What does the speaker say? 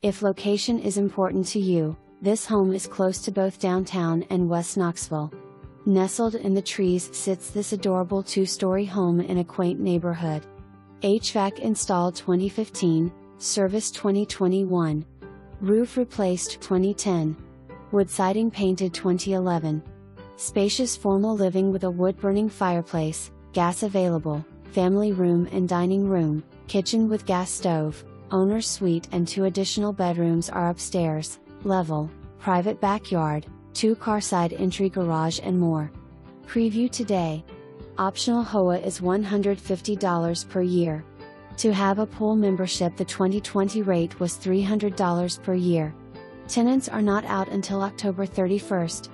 If location is important to you, this home is close to both downtown and West Knoxville. Nestled in the trees sits this adorable 2-story home in a quaint neighborhood. HVAC installed 2015, service 2021. Roof replaced 2010. Wood siding painted 2011. Spacious formal living with a wood-burning fireplace, gas available, family room and dining room, kitchen with gas stove, owner's suite and 2 additional bedrooms are upstairs, level, private backyard, 2-car side entry garage and more. Preview today. Optional HOA is $150 per year. To have a pool membership, the 2020 rate was $300 per year. Tenants are not out until October 31st.